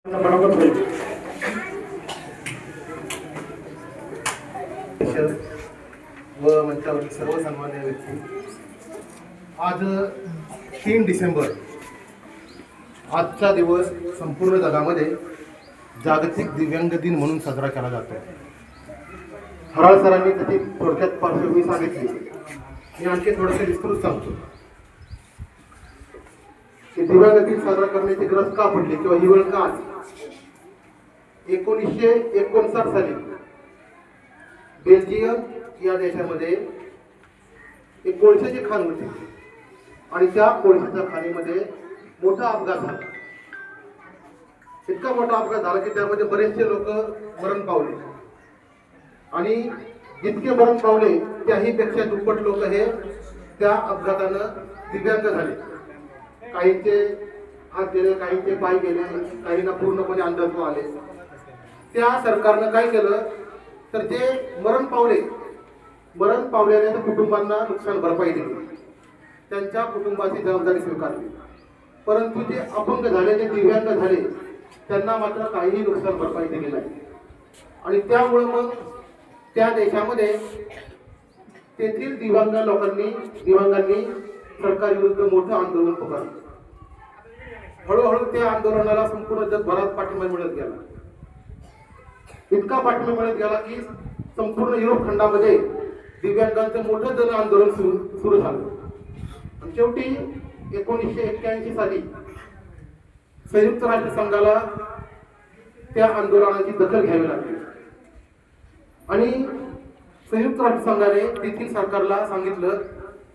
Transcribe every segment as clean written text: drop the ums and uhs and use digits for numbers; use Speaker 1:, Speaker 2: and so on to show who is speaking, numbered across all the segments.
Speaker 1: व मंचावरील सर्व सन्मान्य व्यक्ती, आज 3 डिसेंबर आजचा दिवस संपूर्ण जगामध्ये जागतिक दिव्यांग दिन म्हणून साजरा केला जातो. हराळ सरांनी त्याची थोडक्यात पार्श्वभूमी सांगितली. मी आणखी थोडंसं विस्तृत सांगतो की दिव्यांग दिन साजरा करण्याची गरज का पडली किंवा ही वेळ का आली. 1959 साली बेल्जियम या देशामध्ये एक कोळशाची खाण होती आणि त्या कोळशाच्या खाणीमध्ये मोठा अपघात झाला. इतका मोठा अपघात झाला की त्यामध्ये बरेचसे लोक मरण पावले आणि जितके मरण पावले त्याही पेक्षा दुप्पट लोक हे त्या अपघातानं दिव्यांग झाले. काहींचे हात गेले, काहींचे पाय गेले, काहींना पूर्णपणे अंधत्व आले. त्या सरकारनं काय केलं तर जे मरण पावलेल्या कुटुंबांना नुकसान भरपाई दिली, त्यांच्या कुटुंबाची जबाबदारी स्वीकारली. परंतु जे अपंग झाले, जे दिव्यांग झाले, त्यांना मात्र काहीही नुकसान भरपाई दिली नाही. आणि त्यामुळे मग त्या देशामध्ये तेथील दिव्यांगांनी सरकारविरुद्ध मोठं आंदोलन पुकारलं. हळूहळू त्या आंदोलनाला संपूर्ण जगभरात पाठिंबा मिळत गेला. इतका पाठिंबा मिळत गेला की संपूर्ण युरोप खंडामध्ये दिव्यांगांचं मोठं जन आंदोलन सुरू झालं. आणि शेवटी 1981 साली संयुक्त राष्ट्र संघाला त्या आंदोलनाची दखल घ्यावी लागली आणि संयुक्त राष्ट्र संघाने तेथील सरकारला सांगितलं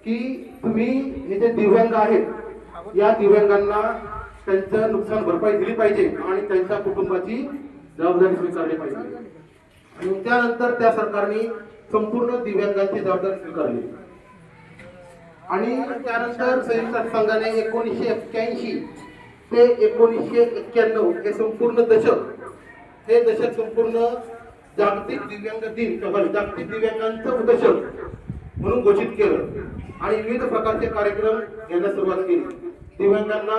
Speaker 1: की तुम्ही हे जे दिव्यांग आहेत, या दिव्यांगांना त्यांचं नुकसान भरपाई दिली पाहिजे आणि त्यांच्या कुटुंबाची जबाबदारी स्वीकारली पाहिजे. आणि त्यानंतर त्या सरकारने संपूर्ण दिव्यांगांची जबाबदारी स्वीकारली. आणि त्यानंतर संयुक्त राष्ट्र संघाने 1981 ते 1991 हे संपूर्ण दशक संपूर्ण जागतिक दिव्यांग दिन किंवा जागतिक दिव्यांगांचं दशक म्हणून घोषित केलं आणि विविध प्रकारचे कार्यक्रम घेण्यास सुरुवात केली. दिव्यांगांना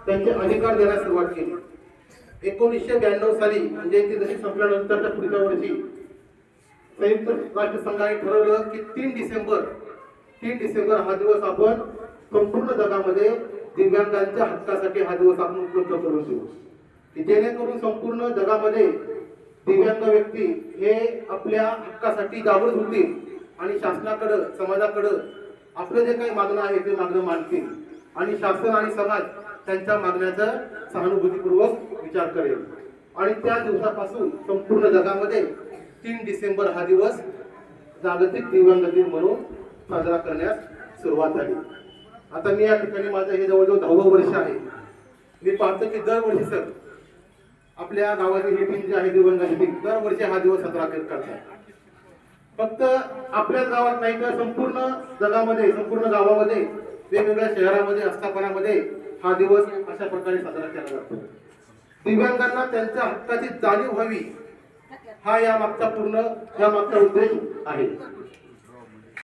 Speaker 1: त्यांचे अधिकार देण्यास सुरुवात केली. 1992 साली म्हणजे ती दशक संपल्यानंतरच्या पुढच्या वर्षी संयुक्त राष्ट्र संघाने ठरवलं की 3 डिसेंबर हा दिवस आपण संपूर्ण जगामध्ये दिव्यांगांच्या हक्कासाठी हा दिवस आपण उपलब्ध करून देऊ, की जेणेकरून संपूर्ण जगामध्ये दिव्यांग व्यक्ती हे आपल्या हक्कासाठी जागृत होतील आणि शासनाकडं, समाजाकडं आपलं जे काही मागणं आहे ते मागणं मांडतील आणि शासन आणि समाज त्यांच्या मागण्याचा सहानुभूतीपूर्वक विचार करेल. आणि त्या दिवसापासून संपूर्ण जगामध्ये 3 डिसेंबर हा दिवस जागतिक दिव्यांग दिन म्हणून साजरा करण्यास सुरुवात झाली. आता मी या ठिकाणी माझं हे जवळजवळ 10वं वर्ष आहे. मी पाहतो की दरवर्षी सर आपल्या गावातील ही टीम जी आहे दिव्यांगाची टीम दरवर्षी हा दिवस साजरा करतात. फक्त आपल्याच गावात नाही तर संपूर्ण जगामध्ये, संपूर्ण गावामध्ये, वेगवेगळ्या शहरामध्ये, आस्थापनामध्ये हा दिवस अशा प्रकारे साजरा केला जातो. दिव्यांगांना त्यांच्या हक्काची जाणीव व्हावी हा या मागचा उद्देश आहे.